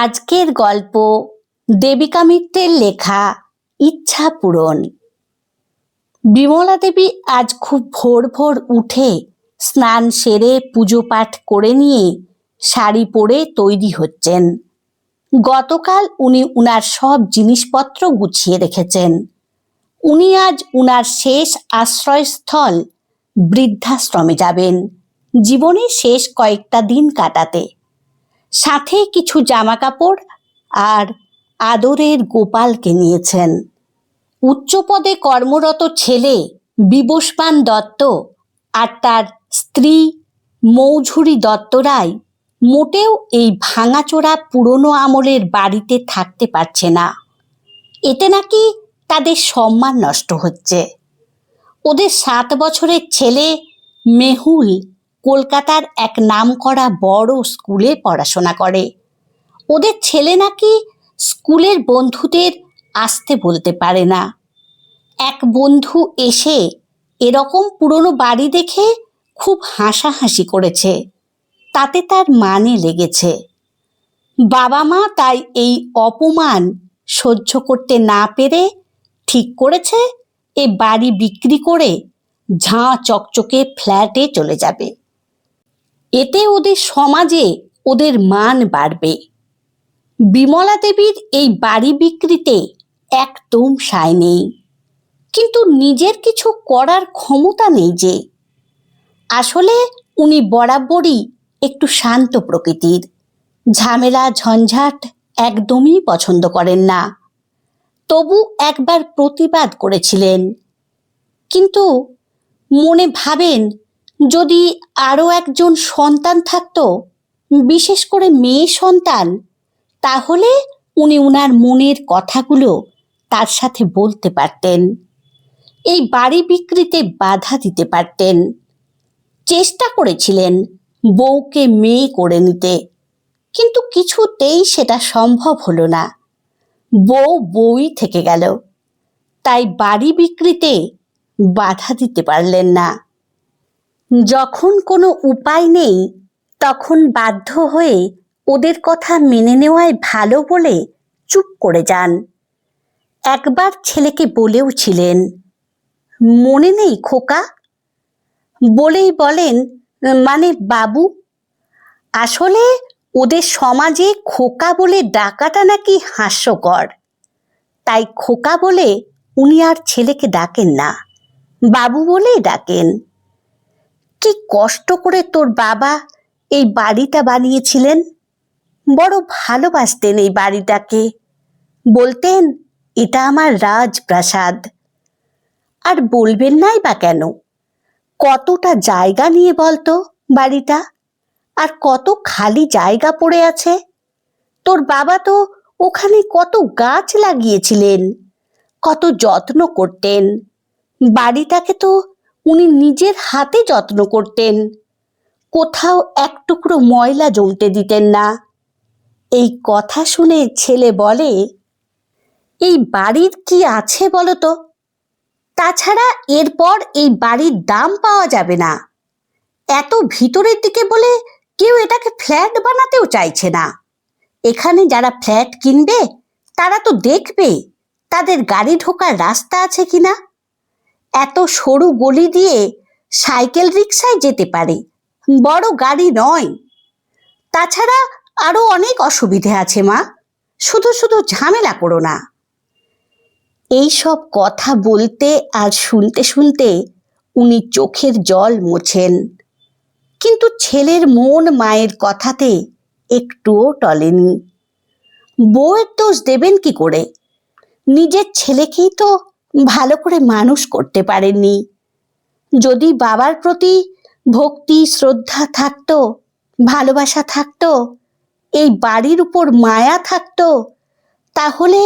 আজকের গল্প দেবিকা মিত্রের লেখা ইচ্ছা পূরণ। বিমলা দেবী আজ খুব ভোর ভোর উঠে স্নান সেরে পুজো পাঠ করে নিয়ে শাড়ি পরে তৈরি হচ্ছেন। গতকাল উনি উনার সব জিনিসপত্র গুছিয়ে রেখেছেন। উনি আজ উনার শেষ আশ্রয়স্থল বৃদ্ধাশ্রমে যাবেন, জীবনের শেষ কয়েকটা দিন কাটাতে। সাথে কিছু জামা কাপড় আর আদরের গোপালকে নিয়েছেন। উচ্চপদে কর্মরত ছেলে বিবস্বান দত্ত আর তার স্ত্রী মৌঝুরি দত্তরাই মোটেও এই ভাঙাচোরা পুরনো আমলের বাড়িতে থাকতে পারছে না। এতে নাকি তাদের সম্মান নষ্ট হচ্ছে। ওদের 7 বছরের ছেলে মেহুল কলকাতার এক নামকরা বড় স্কুলে পড়াশোনা করে। ওদের ছেলে নাকি স্কুলের বন্ধুদের আসতে বলতে পারে না। এক বন্ধু এসে এরকম পুরনো বাড়ি দেখে খুব হাসাহাসি করেছে, তাতে তার মানে লেগেছে। বাবা মা তাই এই অপমান সহ্য করতে না পেরে ঠিক করেছে এ বাড়ি বিক্রি করে ঝাঁ চকচকে ফ্ল্যাটে চলে যাবে। এতে ওদের সমাজে ওদের মান বাড়বে। বিমলা দেবীর এই বাড়ি বিক্রিতে একদম সায় নেই, কিন্তু নিজের কিছু করার ক্ষমতা নেই যে। আসলে উনি বরাবরই একটু শান্ত প্রকৃতির, ঝামেলা ঝঞ্ঝাট একদমই পছন্দ করেন না। তবু একবার প্রতিবাদ করেছিলেন, কিন্তু মনে ভাবেন যদি আরও একজন সন্তান থাকতো, বিশেষ করে মেয়ে সন্তান, তাহলে উনি উনার মনের কথাগুলো তার সাথে বলতে পারতেন, এই বাড়ি বিক্রিতে বাধা দিতে পারতেন। চেষ্টা করেছিলেন বউকে মেয়ে করে নিতে, কিন্তু কিছুতেই সেটা সম্ভব হলো না। বউ বউই থেকে গেল, তাই বাড়ি বিক্রিতে বাধা দিতে পারলেন না। যখন কোনো উপায় নেই তখন বাধ্য হয়ে ওদের কথা মেনে নেওয়াই ভালো বলে চুপ করে যান। একবার ছেলেকে বলেও ছিলেন, মনে নেই খোকা? বলেই বলেন, মানে বাবু। আসলে ওদের সমাজে খোকা বলে ডাকাটা নাকি হাস্যকর, তাই খোকা বলে উনি আর ছেলেকে ডাকেন না, বাবু বলেই ডাকেন। কি কষ্ট করে তোর বাবা এই বাড়িটা বানিয়েছিলেন। বড় ভালোবাসতেন এই বাড়িটাকে, বলতেন এটা আমার রাজপ্রাসাদ। আর বলবেন নাই বা কেন? কতটা জায়গা নিয়ে বলতো বাড়িটা, আর কত খালি জায়গা পড়ে আছে। তোর বাবা তো ওখানে কত গাছ লাগিয়েছিলেন, কত যত্ন করতেন। বাড়িটাকে তো উনি নিজের হাতে যত্ন করতেন, কোথাও এক টুকরো ময়লা জমতে দিতেন না। এই কথা শুনে ছেলে বলে, এই বাড়ির কি আছে বলো তো? তাছাড়া এরপর এই বাড়ির দাম পাওয়া যাবে না। এত ভিতরের দিকে বলে কেউ এটাকে ফ্ল্যাট বানাতেও চাইছে না। এখানে যারা ফ্ল্যাট কিনবে তারা তো দেখবে তাদের গাড়ি ঢোকার রাস্তা আছে কিনা। এত সরু গলি দিয়ে সাইকেল রিক্সায় যেতে পারে, বড় গাড়ি নয়। তাছাড়া আরো অনেক অসুবিধে আছে মা, শুধু শুধু ঝামেলা করো না। এই সব কথা বলতে আর শুনতে শুনতে উনি চোখের জল মোছেন, কিন্তু ছেলের মন মায়ের কথাতে একটুও টলেনি। বউয়ের দোষ দেবেন কি করে? নিজের ছেলেকেই তো ভালো করে মানুষ করতে পারেননি। যদি বাবার প্রতি ভক্তি শ্রদ্ধা থাকতো, ভালোবাসা থাকতো, এই বাড়ির উপর মায়া থাকতো, তাহলে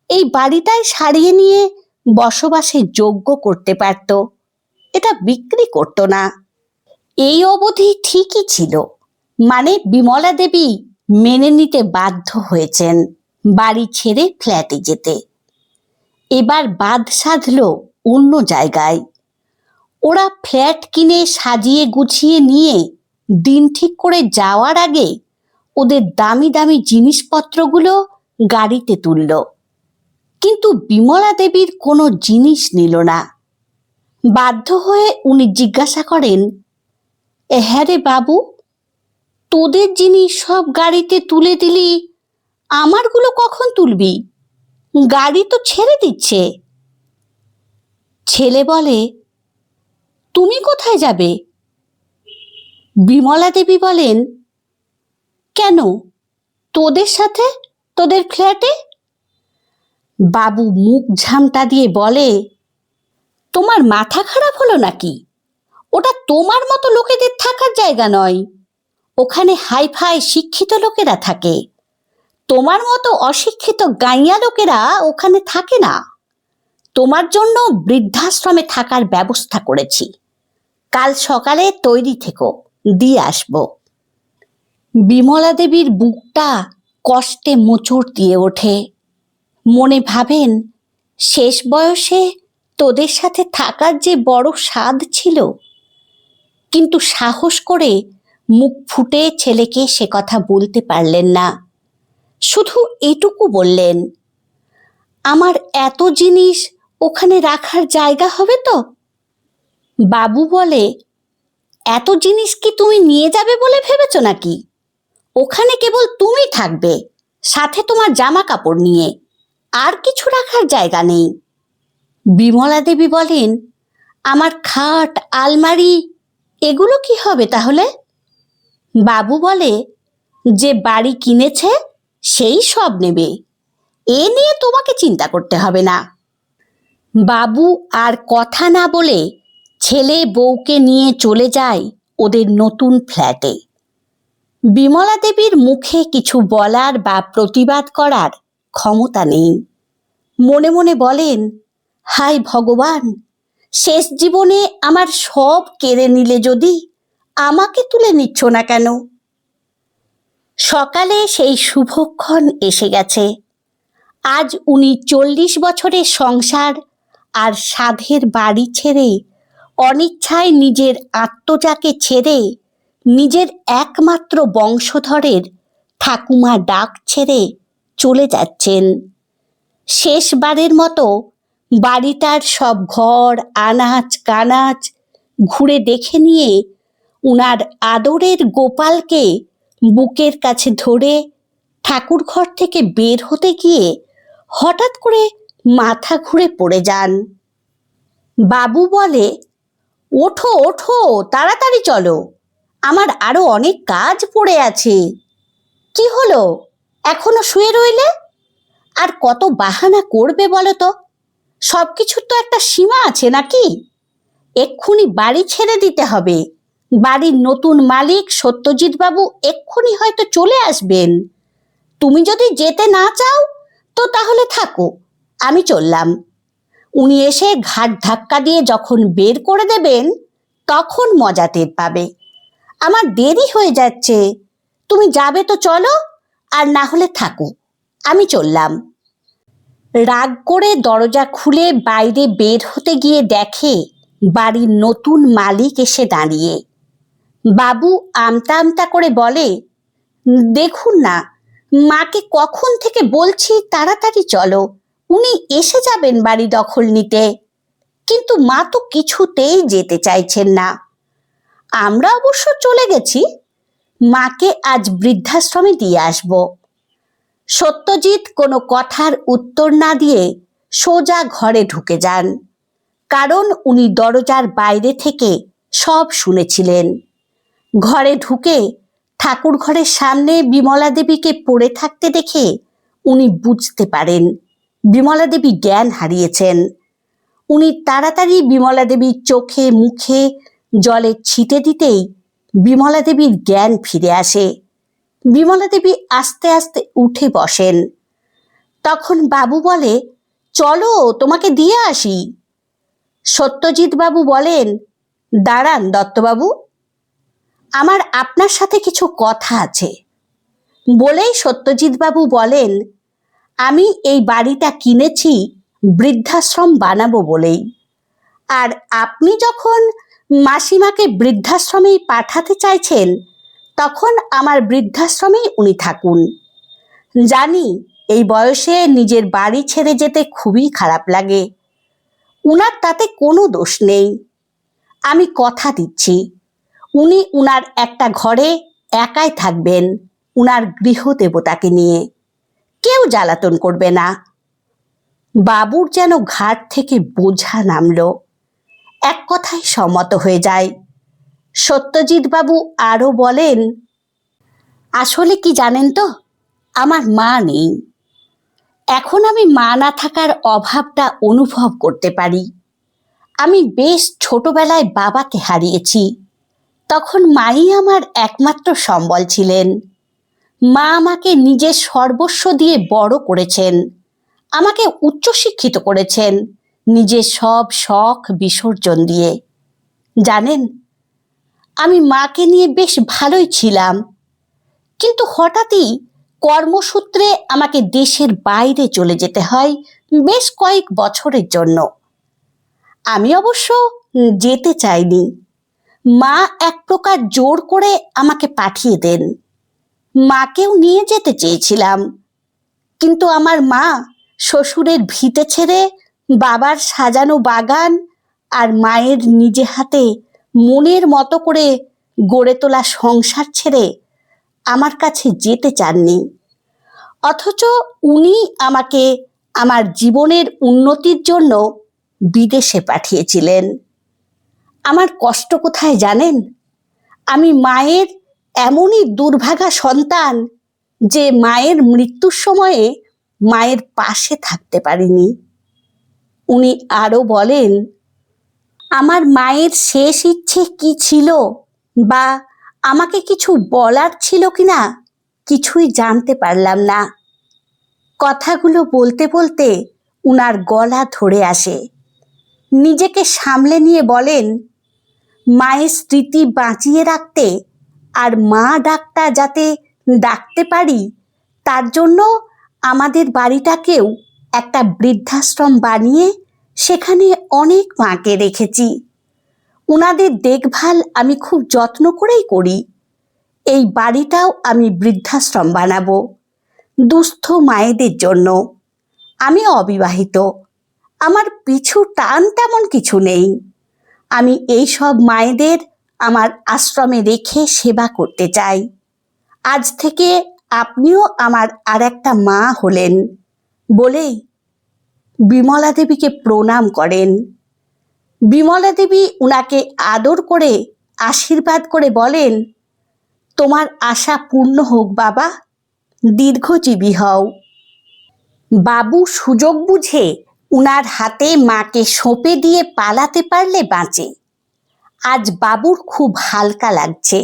এই বাড়িটাই সারিয়ে নিয়ে বসবাসের যোগ্য করতে পারত, এটা বিক্রি করতো না। এই অবধি ঠিকই ছিল, মানে বিমলা দেবী মেনে নিতে বাধ্য হয়েছেন বাড়ি ছেড়ে ফ্ল্যাটে যেতে। এবার বাদ সাধল অন্য জায়গায়। ওরা ফ্ল্যাট কিনে সাজিয়ে গুছিয়ে নিয়ে দিন ঠিক করে যাওয়ার আগে ওদের দামি দামি জিনিসপত্রগুলো গাড়িতে তুলল, কিন্তু বিমলা দেবীর কোনো জিনিস নিল না। বাধ্য হয়ে উনি জিজ্ঞাসা করেন, হ্যাঁ রে বাবু, তোদের জিনিস সব গাড়িতে তুলে দিলি, আমারগুলো কখন তুলবি? গাড়ি তো ছেড়ে দিচ্ছে। ছেলে বলে, তুমি কোথায় যাবে? বিমলা দেবী বলেন, কেন, তোদের সাথে, তোদের ফ্ল্যাটে। বাবু মুখ ঝামটা দিয়ে বলে, তোমার মাথা খারাপ হলো নাকি? ওটা তোমার মতো লোকেদের থাকার জায়গা নয়। ওখানে হাইফাই শিক্ষিত লোকেরা থাকে, তোমার মতো অশিক্ষিত গাইয়া লোকেরা ওখানে থাকে না। তোমার জন্য বৃদ্ধাশ্রমে থাকার ব্যবস্থা করেছি, কাল সকালে তৈরি থেকো, দিয়ে আসবো। বিমলা দেবীর বুকটা কষ্টে মোচড় দিয়ে ওঠে। মনে ভাবেন, শেষ বয়সে তোদের সাথে থাকার যে বড় স্বাদ ছিল, কিন্তু সাহস করে মুখ ফুটে ছেলেকে সে কথা বলতে পারলেন না। শুধু এটুকু বললেন, আমার এত জিনিস ওখানে রাখার জায়গা হবে তো? বাবু বলে, এত জিনিস কি তুমি নিয়ে যাবে বলে ভেবেছ নাকি? ওখানে কেবল তুমি থাকবে, সাথে তোমার জামা কাপড় নিয়ে, আর কিছু রাখার জায়গা নেই। বিমলা দেবী বলেন, আমার খাট, আলমারি, এগুলো কি হবে তাহলে? বাবু বলে, যে বাড়ি কিনেছে সেই সব নেবে, এ নিয়ে তোমাকে চিন্তা করতে হবে না। বাবু আর কথা না বলে ছেলে বউকে নিয়ে চলে যায় ওদের নতুন ফ্ল্যাটে। বিমলা দেবীর মুখে কিছু বলার বা প্রতিবাদ করার ক্ষমতা নেই। মনে মনে বলেন, হায় ভগবান, শেষ জীবনে আমার সব কেড়ে নিলে যদি, আমাকে তুলে নিচ্ছ না কেন? সকালে সেই শুভক্ষণ এসে গেছে। আজ উনি 40 বছরের সংসার আর সাধের বাড়ি ছেড়ে, অনিচ্ছায় নিজের আত্মজাকে ছেড়ে, নিজের একমাত্র বংশধরের ঠাকুমা ডাক ছেড়ে চলে যাচ্ছেন। শেষবারের মতো বাড়িটার সব ঘর, আনাচ কানাচ ঘুরে দেখে নিয়ে উনার আদরের গোপালকে বুকের কাছে ধরে ঠাকুর ঘর থেকে বের হতে গিয়ে হঠাৎ করে মাথা ঘুরে পড়ে যান। বাবু বলে, ওঠো ওঠো, তাড়াতাড়ি চলো, আমার আরো অনেক কাজ পড়ে আছে। কি হলো, এখনো শুয়ে রইলে? আর কত বাহানা করবে বলো তো? সব কিছুর তো একটা সীমা আছে নাকি? এক্ষুনি বাড়ি ছেড়ে দিতে হবে। বাড়ির নতুন মালিক সত্যজিৎ বাবু এক্ষুনি হয়তো চলে আসবেন। তুমি যদি যেতে না চাও তো তাহলে থাকো, আমি চললাম। উনি এসে ঘাট ধাক্কা দিয়ে যখন বের করে দেবেন, তখন মজা টের পাবে। আমার দেরি হয়ে যাচ্ছে, তুমি যাবে তো চলো, আর না হলে থাকো, আমি চললাম। রাগ করে দরজা খুলে বাইরে বের হতে গিয়ে দেখে বাড়ির নতুন মালিক এসে দাঁড়িয়ে। বাবু আমতা আমতা করে বলে, দেখুন না, মাকে কখন থেকে বলছি তাড়াতাড়ি চলো, উনি এসে যাবেন বাড়ি দখল নিতে, কিন্তু মা তো কিছুতেই যেতে চাইছেন না। আমরা অবশ্য চলে গেছি, মাকে আজ বৃদ্ধাশ্রমে দিয়ে আসব। সত্যজিৎ কোনো কথার উত্তর না দিয়ে সোজা ঘরে ঢুকে যান, কারণ উনি দরজার বাইরে থেকে সব শুনেছিলেন। ঘরে ঢুকে ঠাকুর ঘরের সামনে বিমলা দেবীকে পড়ে থাকতে দেখে উনি বুঝতে পারেন বিমলা দেবী জ্ঞান হারিয়েছেন। উনি তাড়াতাড়ি বিমলা দেবীর চোখে মুখে জলের ছিটে দিতেই বিমলা দেবীর জ্ঞান ফিরে আসে। বিমলা দেবী আস্তে আস্তে উঠে বসেন। তখন বাবু বলে, চলো তোমাকে দিয়ে আসি। সত্যজিৎ বাবু বলেন, দাঁড়ান দত্তবাবু, আমার আপনার সাথে কিছু কথা আছে। বলেই সত্যজিৎ বাবু বলেন, আমি এই বাড়িটা কিনেছি বৃদ্ধাশ্রম বানাবো বলেই, আর আপনি যখন মাসিমাকে বৃদ্ধাশ্রমেই পাঠাতে চাইছেন, তখন আমার বৃদ্ধাশ্রমেই উনি থাকুন। জানি এই বয়সে নিজের বাড়ি ছেড়ে যেতে খুবই খারাপ লাগে। উনার তাতে কোনো দোষ নেই। আমি কথা দিচ্ছি, উনি উনার একটা ঘরে একাই থাকবেন, উনার গৃহদেবতাকে নিয়ে। কেউ জ্বালাতন করবে না। বাবুর যেন ঘাট থেকে বোঝা নামলো। এক কথায় সম্মত হয়ে যায়। সত্যজিৎ বাবু আরও বলেন, আসলে কি জানেন তো, আমার মা নেই। এখন আমি মা না থাকার অভাবটা অনুভব করতে পারি। আমি বেশ ছোটবেলায় বাবাকে হারিয়েছি। তখন মাই আমার একমাত্র সম্বল ছিলেন। মা আমাকে নিজের সর্বস্ব দিয়ে বড় করেছেন, আমাকে উচ্চশিক্ষিত করেছেন নিজের সব শখ বিসর্জন দিয়ে। জানেন, আমি মাকে নিয়ে বেশ ভালোই ছিলাম, কিন্তু হঠাৎই কর্মসূত্রে আমাকে দেশের বাইরে চলে যেতে হয় বেশ কয়েক বছরের জন্য। আমি অবশ্য যেতে চাইনি। মা এক প্রকার জোর করে আমাকে পাঠিয়ে দেন। মাকেও নিয়ে যেতে চেয়েছিলাম, কিন্তু আমার মা শ্বশুরের ভিটে ছেড়ে বাবার সাজানো বাগান আর মায়ের নিজে হাতে মনের মতো করে গড়ে তোলা সংসার ছেড়ে আমার কাছে যেতে চাননি। অথচ উনি আমাকে আমার জীবনের উন্নতির জন্য বিদেশে পাঠিয়েছিলেন। আমার কষ্ট কোথায় জানেন? আমি মায়ের এমনই দুর্ভাগা সন্তান যে মায়ের মৃত্যুর সময়ে মায়ের পাশে থাকতে পারিনি। উনি আরও বলেন, আমার মায়ের শেষ ইচ্ছে কি ছিল বা আমাকে কিছু বলার ছিল কিনা কিছুই জানতে পারলাম না। কথাগুলো বলতে বলতে উনার গলা ধরে আসে। নিজেকে সামলে নিয়ে বলেন, মায়ের স্মৃতি বাঁচিয়ে রাখতে আর মা ডাকটা যাতে ডাকতে পারি, তার জন্য আমাদের বাড়িটাকেও একটা বৃদ্ধাশ্রম বানিয়ে সেখানে অনেক মাকে রেখেছি। উনাদের দেখভাল আমি খুব যত্ন করেই করি। এই বাড়িটাও আমি বৃদ্ধাশ্রম বানাবো দুস্থ মায়েদের জন্য। আমি অবিবাহিত, আমার পিছু টান তেমন কিছু নেই। আমি এই সব মায়েদের আমার আশ্রমে রেখে সেবা করতে চাই। আজ থেকে আপনিও আমার আর একটা মা হলেন বলেই বিমলা দেবীকে প্রণাম করেন। বিমলা দেবী উনাকে আদর করে আশীর্বাদ করে বলেন, তোমার আশা পূর্ণ হোক বাবা, দীর্ঘজীবী হও। বাবু সুযোগ বুঝে উনার হাতে মাকে সঁপে দিয়ে পালাতে পারলে বাঁচে। আজ বাবুর খুব হালকা লাগছে।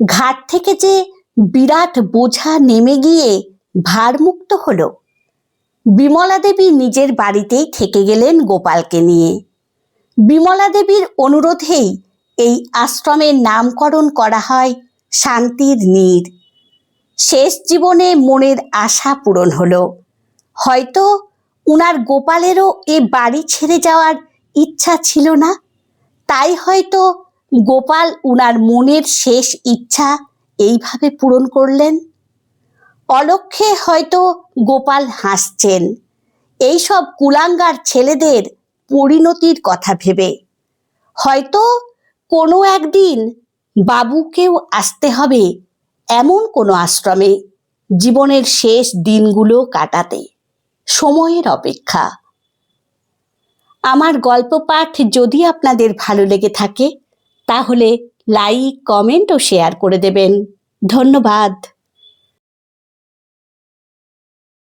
ঘাট থেকে যে বিরাট বোঝা নেমে গিয়ে ভারমুক্ত হলো। বিমলা দেবী নিজের বাড়িতেই থেকে গেলেন গোপালকে নিয়ে। বিমলা দেবীর অনুরোধেই এই আশ্রমের নামকরণ করা হয় শান্তির নীড়। শেষ জীবনে মনের আশা পূরণ হলো। হয়তো উনার গোপালেরও এ বাড়ি ছেড়ে যাওয়ার ইচ্ছা ছিল না, তাই হয়তো গোপাল উনার মনের শেষ ইচ্ছা এইভাবে পূরণ করলেন। অলক্ষ্যে হয়তো গোপাল হাসছেন এইসব কুলাঙ্গার ছেলেদের পরিণতির কথা ভেবে। হয়তো কোনো একদিন বাবুকেও আসতে হবে এমন কোনো আশ্রমে জীবনের শেষ দিনগুলো কাটাতে। সময়ের অপেক্ষা। আমার গল্প পাঠ যদি আপনাদের ভালো লেগে থাকে তাহলে লাইক, কমেন্ট ও শেয়ার করে দেবেন। ধন্যবাদ।